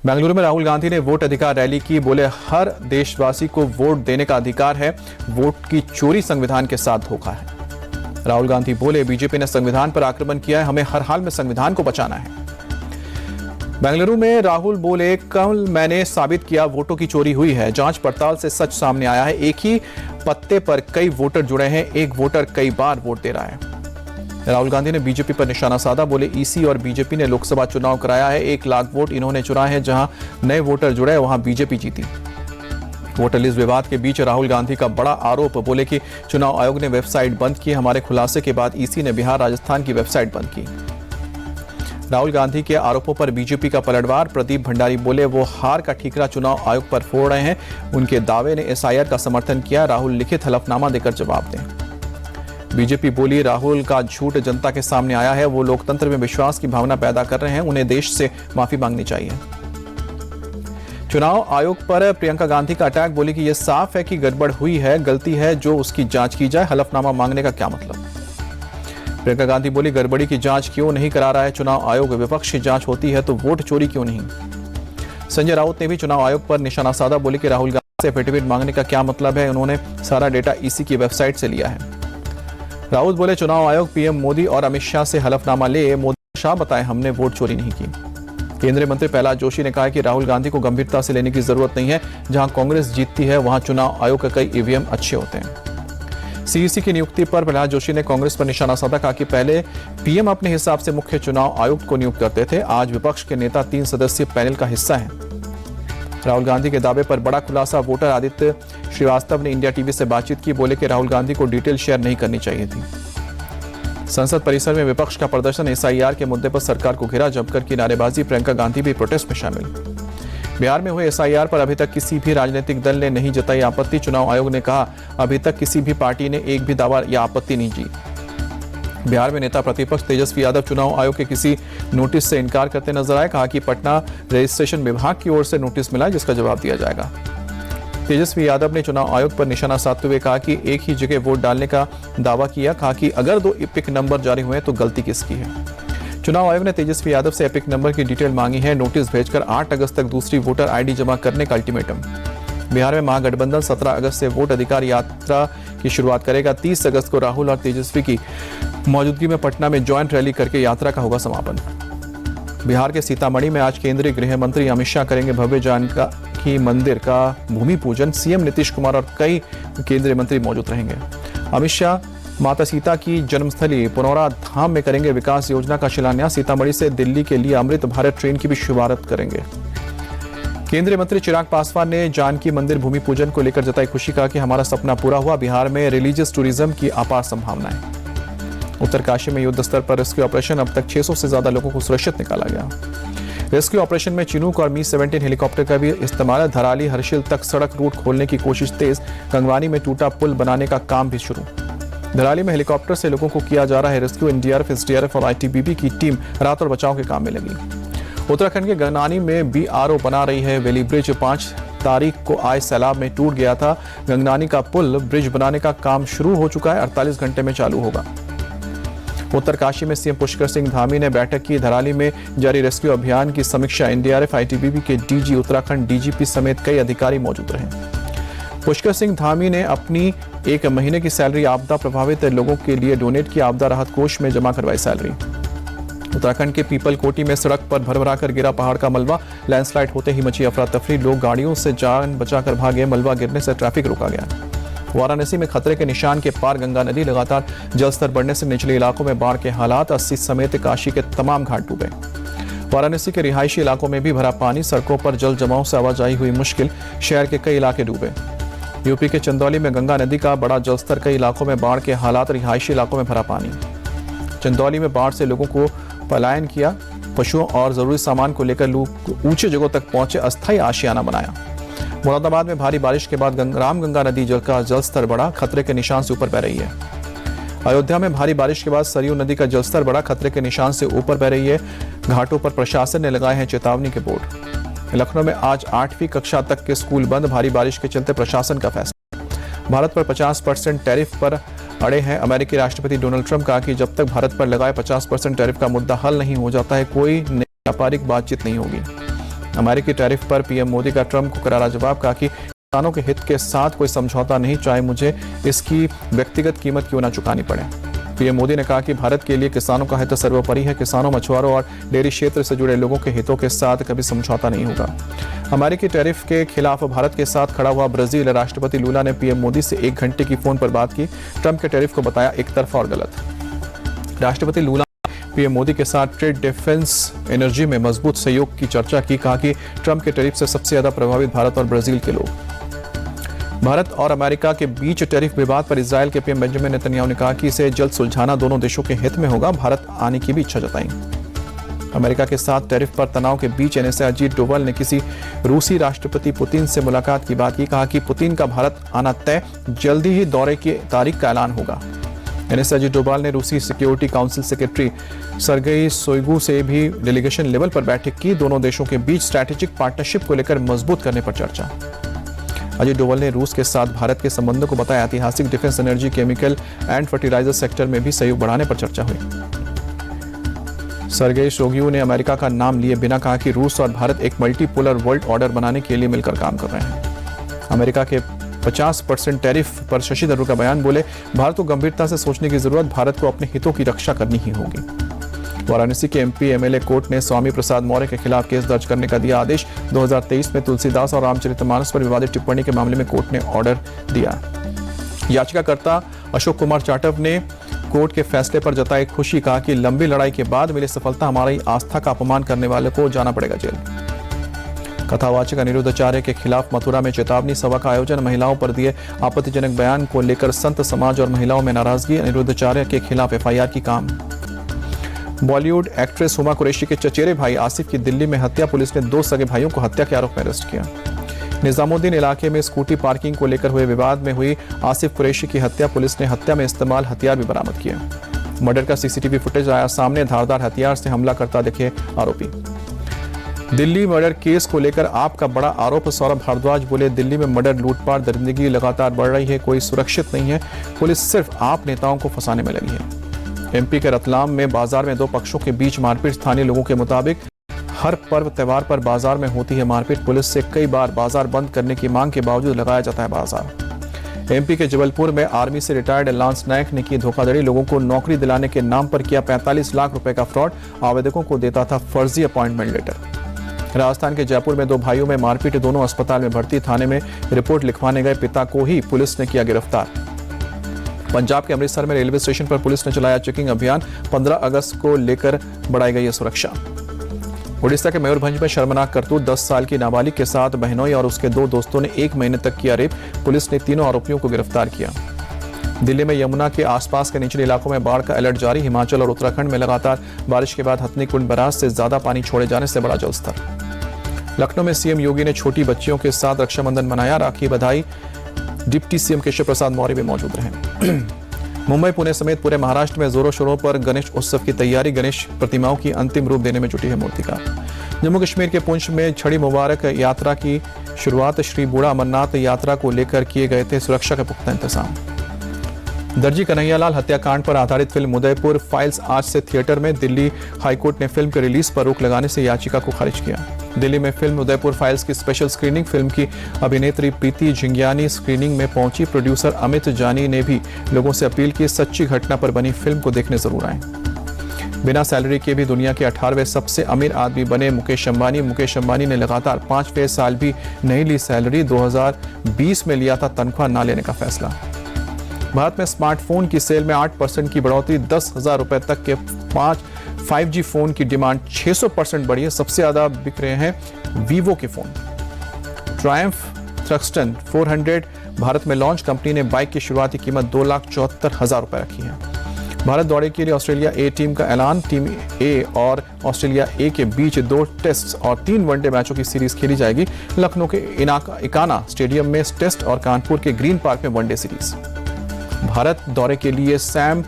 बेंगलुरु में राहुल गांधी ने वोट अधिकार रैली की। बोले, हर देशवासी को वोट देने का अधिकार है। वोट की चोरी संविधान के साथ धोखा है। राहुल गांधी बोले, बीजेपी ने संविधान पर आक्रमण किया है, हमें हर हाल में संविधान को बचाना है। बेंगलुरु में राहुल बोले, कल मैंने साबित किया वोटों की चोरी हुई है। जांच पड़ताल से सच सामने आया है। एक ही पत्ते पर कई वोटर जुड़े हैं, एक वोटर कई बार वोट दे रहा है। राहुल गांधी ने बीजेपी पर निशाना साधा। बोले, ईसी और बीजेपी ने लोकसभा चुनाव कराया है। 1 लाख वोट इन्होंने चुराए हैं। जहां नए वोटर जुड़े वहां बीजेपी जीती। वोटर लिस्ट विवाद के बीच राहुल गांधी का बड़ा आरोप। बोले कि चुनाव आयोग ने वेबसाइट बंद की। हमारे खुलासे के बाद ईसी ने बिहार राजस्थान की वेबसाइट बंद की। राहुल गांधी के आरोपों पर बीजेपी का पलटवार। प्रदीप भंडारी बोले, वो हार का ठीकरा चुनाव आयोग पर फोड़ रहे हैं। उनके दावे ने एसआईआर का समर्थन किया। राहुल लिखित हलफनामा देकर जवाब दें। बीजेपी बोली, राहुल का झूठ जनता के सामने आया है। वो लोकतंत्र में विश्वास की भावना पैदा कर रहे हैं। उन्हें देश से माफी मांगनी चाहिए। चुनाव आयोग पर प्रियंका गांधी का अटैक। बोली कि यह साफ है कि गड़बड़ हुई है, गलती है, जो उसकी जांच की जाए। हलफनामा मांगने का क्या मतलब? प्रियंका गांधी बोली, गड़बड़ी की जांच क्यों नहीं करा रहा है चुनाव आयोग? विपक्ष की जांच होती है तो वोट चोरी क्यों नहीं? संजय राउत ने भी चुनाव आयोग पर निशाना साधा। बोले कि राहुल गांधी से एफिडेविट मांगने का क्या मतलब है? उन्होंने सारा डेटा ईसी की वेबसाइट से लिया है। राउत बोले, चुनाव आयोग पीएम मोदी और अमित शाह से हलफनामा ले। मोदी शाह बताए, हमने वोट चोरी नहीं की। केंद्रीय मंत्री प्रहलाद जोशी ने कहा कि राहुल गांधी को गंभीरता से लेने की जरूरत नहीं है। जहां कांग्रेस जीतती है वहां चुनाव आयोग के कई ईवीएम अच्छे होते हैं। सीईसी की नियुक्ति पर प्रहलाद जोशी ने कांग्रेस पर निशाना साधा। कहा कि पहले पीएम अपने हिसाब से मुख्य चुनाव आयुक्त को नियुक्त करते थे। आज विपक्ष के नेता 3 सदस्यीय पैनल का हिस्सा हैं। राहुल गांधी के दावे पर बड़ा खुलासा। वोटर आदित्य श्रीवास्तव ने इंडिया टीवी से बातचीत की। बोले कि राहुल गांधी को डिटेल शेयर नहीं करनी चाहिए थी। संसद परिसर में विपक्ष का प्रदर्शन। एसआईआर के मुद्दे पर सरकार को घेरा। जमकर की नारेबाजी। प्रियंका गांधी भी प्रोटेस्ट में शामिल। बिहार में हुए एसआईआर पर अभी तक किसी भी राजनीतिक दल ने नहीं जताई आपत्ति। चुनाव आयोग ने कहा, अभी तक किसी भी पार्टी ने एक भी दावा या आपत्ति नहीं की। बिहार में नेता प्रतिपक्ष तेजस्वी यादव चुनाव आयोग के किसी नोटिस से इनकार करते नजर आए। कहा कि पटना रजिस्ट्रेशन विभाग की ओर से नोटिस मिला, जिसका जवाब दिया जाएगा। तेजस्वी यादव ने चुनाव आयोग पर निशाना साधते हुए कहा कि एक ही जगह वोट डालने का दावा किया। कहा कि अगर 2 एपिक नंबर जारी हुए तो गलती किसकी है? चुनाव आयोग ने तेजस्वी यादव से एपिक नंबर की डिटेल मांगी है। नोटिस भेजकर 8 अगस्त तक दूसरी वोटर आईडी जमा करने का अल्टीमेटम। बिहार में महागठबंधन 17 अगस्त से वोट अधिकार यात्रा की शुरुआत करेगा। 30 अगस्त को राहुल और तेजस्वी की मौजूदगी में पटना में ज्वाइंट रैली करके यात्रा का होगा समापन। बिहार के सीतामढ़ी में आज केंद्रीय गृह मंत्री अमित शाह करेंगे भव्य जानकी मंदिर का भूमि पूजन। सीएम नीतीश कुमार और कई केंद्रीय मंत्री मौजूद रहेंगे। अमित शाह माता सीता की जन्मस्थली पुनौरा धाम में करेंगे विकास योजना का शिलान्यास। सीतामढ़ी से दिल्ली के लिए अमृत भारत ट्रेन की भी शुभारंभ करेंगे। केंद्रीय मंत्री चिराग पासवान ने जानकी मंदिर भूमि पूजन को लेकर जताई खुशी। कहा कि हमारा सपना पूरा हुआ। बिहार में रिलीजियस टूरिज्म की अपार संभावनाएं। उत्तरकाशी में युद्ध स्तर पर रेस्क्यू ऑपरेशन। अब तक 600 से ज्यादा लोगों को सुरक्षित निकाला गया। रेस्क्यू ऑपरेशन में चिनूक और मी-17 हेलीकॉप्टर का भी इस्तेमाल। धराली हर्षिल तक सड़क रूट खोलने की कोशिश तेज। गंगवानी में टूटा पुल बनाने का काम भी शुरू। धराली में हेलीकॉप्टर से लोगों को किया जा रहा है रेस्क्यू। एनडीआरएफ, एसडीआरएफ और आईटीबीपी की टीम राहत और बचाव के काम में लगी। उत्तराखंड के गंगनानी में बीआरओ बना रही है वेली ब्रिज। 5 तारीख को आए सैलाब में टूट गया था। गंगनानी का पुल ब्रिज बनाने का काम शुरू हो चुका है। 48 घंटे में चालू होगा। उत्तरकाशी में सीएम पुष्कर सिंह धामी ने बैठक की। धराली में जारी रेस्क्यू अभियान की समीक्षा। एनडीआरएफ, आईटीबीपी के डीजी, उत्तराखंड डीजीपी समेत कई अधिकारी मौजूद रहे। पुष्कर सिंह धामी ने अपनी 1 महीने की सैलरी आपदा प्रभावित लोगों के लिए डोनेट की। आपदा राहत कोष में जमा करवाई सैलरी। उत्तराखंड के पीपल कोटी में सड़क पर भरभरा कर गिरा पहाड़ का मलबा। लैंडस्लाइड होते ही मची अफरा तफरी। लोग गाड़ियों से जान बचाकर भागे। मलबा गिरने से ट्रैफिक रोका गया। वाराणसी में खतरे के निशान के पार गंगा नदी। लगातार जलस्तर बढ़ने से निचले इलाकों में बाढ़ के हालात। 80 समेत काशी के तमाम घाट डूबे। वाराणसी के रिहायशी इलाकों में भी भरा पानी। सड़कों पर जल जमाव से आवाजाही हुई मुश्किल। शहर के कई इलाके डूबे। यूपी के चंदौली में गंगा नदी का बड़ा जलस्तर। कई इलाकों में बाढ़ के हालात। रिहायशी इलाकों में भरा पानी। चंदौली में बाढ़ से लोगों को पलायन किया। पशुओं और जरूरी सामान को लेकर लोग ऊंचे जगहों तक पहुंचे। अस्थायी आशियाना बनाया। मुरादाबाद में भारी बारिश के बाद रामगंगा नदी का जलस्तर बढ़ा। खतरे के निशान से ऊपर बह रही है। अयोध्या में भारी बारिश के बाद सरयू नदी का जलस्तर बढ़ा। खतरे के निशान से ऊपर बह रही है। घाटों पर प्रशासन ने लगाए हैं चेतावनी के बोर्ड। लखनऊ में आज 8वीं कक्षा तक के स्कूल बंद। भारी बारिश के चलते प्रशासन का फैसला। भारत पर 50% टैरिफ पर अड़े हैं अमेरिकी राष्ट्रपति डोनाल्ड ट्रंप। कहा कि जब तक भारत पर लगाए 50% टैरिफ का मुद्दा हल नहीं हो जाता है, कोई व्यापारिक बातचीत नहीं होगी। अमेरिकी टैरिफ पर पीएम मोदी का ट्रंप को करारा जवाब, कहा कि किसानों के हित के साथ कोई समझौता नहीं, चाहे मुझे इसकी व्यक्तिगत कीमत क्यों न चुकानी पड़े। पीएम मोदी ने कहा कि भारत के लिए किसानों का हित सर्वोपरि है। किसानों, मछुआरों और डेयरी क्षेत्र से जुड़े लोगों के हितों के साथ कभी समझौता नहीं होगा। अमेरिकी टैरिफ के खिलाफ भारत के साथ खड़ा हुआ ब्राजील राष्ट्रपति लूला ने पीएम मोदी से 1 घंटे की फोन पर बात की। ट्रंप के टैरिफ को बताया एक तरफा और गलत। राष्ट्रपति लूला ने पीएम मोदी के साथ ट्रेड, डिफेंस, एनर्जी में मजबूत सहयोग की चर्चा की। कहा कि ट्रंप के टैरिफ से सबसे ज्यादा प्रभावित भारत और ब्राजील के लोग। भारत और अमेरिका के बीच टैरिफ विवाद पर इजरायल के पीएम बेंजामिन नेतन्याहू ने कहा कि इसे जल्द सुलझाना दोनों देशों के हित में होगा। भारत आने की भी इच्छा जताई। अमेरिका के साथ टैरिफ पर तनाव के बीच एनएसए अजीत डोभाल ने किसी रूसी राष्ट्रपति पुतिन से मुलाकात की बात की। कहा कि पुतिन का भारत आना तय, जल्दी ही दौरे की तारीख का ऐलान होगा। एनएसए अजीत डोभाल ने रूसी security council secretary Sergei Shoigu से भी डेलीगेशन लेवल पर बैठक की। दोनों देशों के बीच स्ट्रैटेजिक पार्टनरशिप को लेकर मजबूत करने पर चर्चा। अजीत डोभाल ने रूस के साथ भारत के संबंधों को बताया ऐतिहासिक। Defence, energy, chemical and fertiliser sector में भी सहयोग बढ़ाने पर चर्चा हुई। सर्गेई शोइगु ने अमेरिका का नाम लिए बिना कहा कि रूस और भारत एक मल्टीपोलर वर्ल्ड ऑर्डर बनाने के लिए मिलकर काम कर रहे हैं। अमेरिका के 50% टैरिफ पर शशि थरूर का बयान, बोले भारत को गंभीरता से सोचने की जरूरत, भारत को अपने हितों की रक्षा करनी ही होगी। वाराणसी के एमपी एमएलए कोर्ट ने स्वामी प्रसाद मौर्य के खिलाफ केस दर्ज करने का दिया आदेश। 2023 में तुलसीदास और रामचरितमानस पर विवादित टिप्पणी के मामले में कोर्ट ने ऑर्डर दिया। याचिकाकर्ता अशोक कुमार जाटव ने कोर्ट के फैसले पर जताई खुशी। कहा कि लंबी लड़ाई के बाद मिली सफलता, हमारी आस्था का अपमान करने वाले को जाना पड़ेगा जेल। कथावाचक अनिरुद्ध आचार्य के खिलाफ मथुरा में चेतावनी सभा का आयोजन। महिलाओं पर दिए आपत्तिजनक बयान को लेकर संत समाज और महिलाओं में नाराजगी। अनिरुद्ध आचार्य के खिलाफ एफआईआर की काम। बॉलीवुड एक्ट्रेस हुमा कुरैशी के चचेरे भाई आसिफ की दिल्ली में हत्या। पुलिस ने 2 सगे भाइयों को हत्या के आरोप में अरेस्ट किया। निजामुद्दीन इलाके में स्कूटी पार्किंग को लेकर हुए विवाद में हुई आसिफ कुरैशी की हत्या। पुलिस ने हत्या में इस्तेमाल हथियार भी बरामद किया। मर्डर का सीसीटीवी फुटेज आया सामने। धारदार हथियार से हमला करता दिखे आरोपी। दिल्ली मर्डर केस को लेकर आप का बड़ा आरोप। सौरभ भारद्वाज बोले, दिल्ली में मर्डर, लूटपाट, दरिंदगी लगातार बढ़ रही है, कोई सुरक्षित नहीं है। पुलिस सिर्फ आप नेताओं को फंसाने में लगी है। एमपी के रतलाम में बाजार में 2 पक्षों के बीच मारपीट। स्थानीय लोगों के मुताबिक हर पर्व त्योहार पर बाजार में होती है मारपीट। पुलिस से कई बार बाजार बंद करने की मांग के बावजूद लगाया जाता है बाजार। एमपी के जबलपुर में आर्मी से रिटायर्ड लांस नायक ने की धोखाधड़ी। लोगों को नौकरी दिलाने के नाम पर किया 45 लाख रुपए का फ्रॉड। आवेदकों को देता था फर्जी अपॉइंटमेंट लेटर। राजस्थान के जयपुर में 2 भाइयों में मारपीट। दोनों अस्पताल में भर्ती। थाने में रिपोर्ट लिखवाने गए पिता को ही पुलिस ने किया गिरफ्तार। पंजाब के अमृतसर में रेलवे स्टेशन पर पुलिस ने चलाया चेकिंग अभियान। 15 अगस्त को लेकर बढ़ाई गई है सुरक्षा। उड़ीसा के मयूरभंज में शर्मनाक करतूत। 10 साल की नाबालिग के साथ बहनोई और उसके 2 दोस्तों ने 1 महीने तक किया रेप। पुलिस ने तीनों आरोपियों को गिरफ्तार किया। दिल्ली में यमुना के आसपास के निचले इलाकों में बाढ़ का अलर्ट जारी। हिमाचल और उत्तराखंड में लगातार बारिश के बाद हथनी कुंड बैराज से ज्यादा पानी छोड़े जाने से बढ़ा जलस्तर। लखनऊ में सीएम योगी ने छोटी बच्चियों के साथ रक्षाबंधन मनाया। राखी बधाई। डिप्टी सीएम केशव प्रसाद मौर्य भी मौजूद रहे। मुंबई, पुणे समेत पूरे महाराष्ट्र में जोरों शोरों पर गणेश उत्सव की तैयारी। गणेश प्रतिमाओं की अंतिम रूप देने में जुटी है मूर्तिकार। जम्मू कश्मीर के पुंछ में छड़ी मुबारक यात्रा की शुरुआत। श्री बूढ़ा अमरनाथ यात्रा को लेकर किए गए थे सुरक्षा के पुख्ता इंतजाम। दर्जी कन्हैयालाल हत्याकांड पर आधारित फिल्म उदयपुर फाइल्स आज से थिएटर में। दिल्ली हाईकोर्ट ने फिल्म के रिलीज पर रोक लगाने से याचिका को खारिज किया। दिल्ली में फिल्म उदयपुर फाइल्स की स्पेशल स्क्रीनिंग। फिल्म की अभिनेत्री प्रीति झिंगियानी स्क्रीनिंग में पहुंची। प्रोड्यूसर अमित जानी ने भी लोगों से अपील की, सच्ची घटना पर बनी फिल्म को देखने जरूर आए। बिना सैलरी के भी दुनिया के 18वें सबसे अमीर आदमी बने मुकेश अंबानी। मुकेश अंबानी ने लगातार 5वें साल भी नहीं ली सैलरी। 2020 में लिया था तनख्वाह ना लेने का फैसला। भारत में स्मार्टफोन की सेल में 8% की बढ़ोतरी। 10,000 रुपए तक के 5G फोन की डिमांड 600% बढ़ी है। सबसे ज्यादा बिक रहे हैं वीवो के फोन। ट्रायम्फ थ्रक्स्टन 400 भारत में लॉन्च। कंपनी ने बाइक की शुरुआती कीमत 2,74,000 रुपए रखी है। भारत दौरे के लिए ऑस्ट्रेलिया ए टीम का ऐलान। टीम ए और ऑस्ट्रेलिया ए के बीच 2 टेस्ट और 3 वनडे मैचों की सीरीज खेली जाएगी। लखनऊ के इकाना स्टेडियम में टेस्ट और कानपुर के ग्रीन पार्क में वनडे सीरीज। भारत दौरे के लिए सैम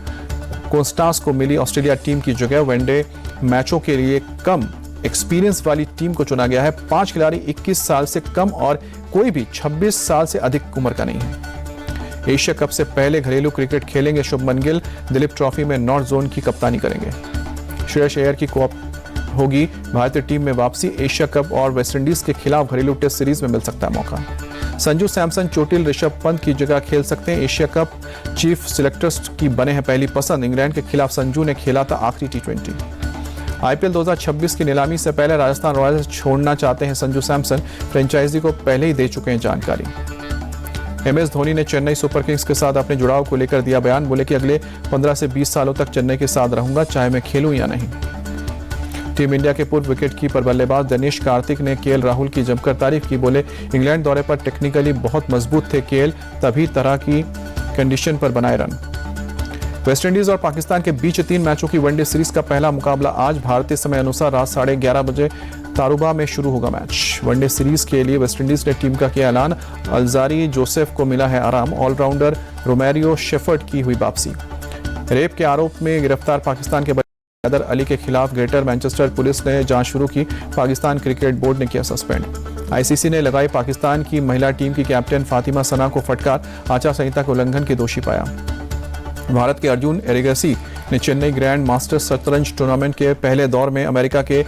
कोस्टास को मिली ऑस्ट्रेलिया टीम की जगह। वनडे मैचों के लिए कम एक्सपीरियंस वाली टीम को चुना गया है। 5 खिलाड़ी 21 साल से कम और कोई भी 26 साल से अधिक उम्र का नहीं है। एशिया कप से पहले घरेलू क्रिकेट खेलेंगे शुभमन गिल। दिलीप ट्रॉफी में नॉर्थ जोन की कप्तानी करेंगे। श्रेयस अय्यर की होगी भारतीय टीम में वापसी। एशिया कप और वेस्टइंडीज के खिलाफ घरेलू टेस्ट सीरीज में मिल सकता है मौका। संजू सैमसन चोटिल ऋषभ पंत की जगह खेल सकते हैं। एशिया कप चीफ सिलेक्टर्स की बने हैं पहली पसंद। इंग्लैंड के खिलाफ संजू ने खेला था आखिरी T20। आईपीएल 2026 की नीलामी से पहले राजस्थान रॉयल्स छोड़ना चाहते हैं संजू सैमसन। फ्रेंचाइजी को पहले ही दे चुके हैं जानकारी। MS धोनी ने चेन्नई सुपर किंग्स के साथ अपने जुड़ाव को लेकर दिया बयान। बोले कि अगले 15 से 20 सालों तक चेन्नई के साथ रहूंगा, चाहे मैं खेलूं या नहीं। टीम इंडिया के पूर्व विकेटकीपर बल्लेबाज दिनेश कार्तिक ने केएल राहुल की जमकर तारीफ की। बोले इंग्लैंड दौरे पर टेक्निकली बहुत मजबूत थे केएल, तभी तरह की कंडीशन पर बनाए रन। वेस्टइंडीज और पाकिस्तान के बीच 3 मैचों की वनडे सीरीज का पहला मुकाबला आज भारतीय समय अनुसार रात 11:30 बजे तारुबा में शुरू होगा मैच। वनडे सीरीज के लिए वेस्टइंडीज ने टीम का किया ऐलान। अलजारी जोसेफ को मिला है आराम। ऑलराउंडर रोमेरियो शेफर्ड की हुई वापसी। रेप के आरोप में गिरफ्तार पाकिस्तान के हैदर अली के खिलाफ ग्रेटर मैनचेस्टर पुलिस ने जांच शुरू की। पाकिस्तान क्रिकेट बोर्ड ने किया सस्पेंड। आईसीसी ने लगाई पाकिस्तान की महिला टीम की कैप्टन फातिमा सना को फटकार। आचार संहिता के उल्लंघन के दोषी पाया। भारत के अर्जुन एरिगसी ने चेन्नई ग्रैंड मास्टर्स शतरंज टूर्नामेंट के पहले दौर में अमेरिका के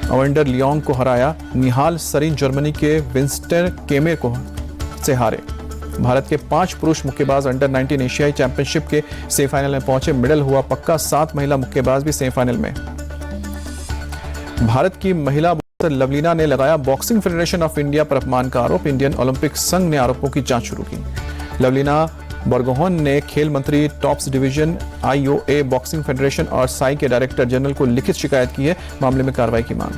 अवेंडर लियोंग को हराया। निहाल सरीन जर्मनी के विंस्टन केमेर को से हारे। भारत के 5 पुरुष मुक्केबाज अंडर 19 एशियाई चैंपियनशिप के सेमीफाइनल में पहुंचे। मेडल हुआ पक्का। 7 महिला मुक्केबाज भी सेमीफाइनल में। भारत की महिला बॉक्सर लवलीना ने लगाया बॉक्सिंग फेडरेशन ऑफ इंडिया पर अपमान का आरोप। इंडियन ओलंपिक संघ ने आरोपों की जांच शुरू की। लवलीना बरगोहन ने खेल मंत्री, tops division, IOA, boxing federation और साई के डायरेक्टर जनरल को लिखित शिकायत की है। मामले में कार्रवाई की मांग।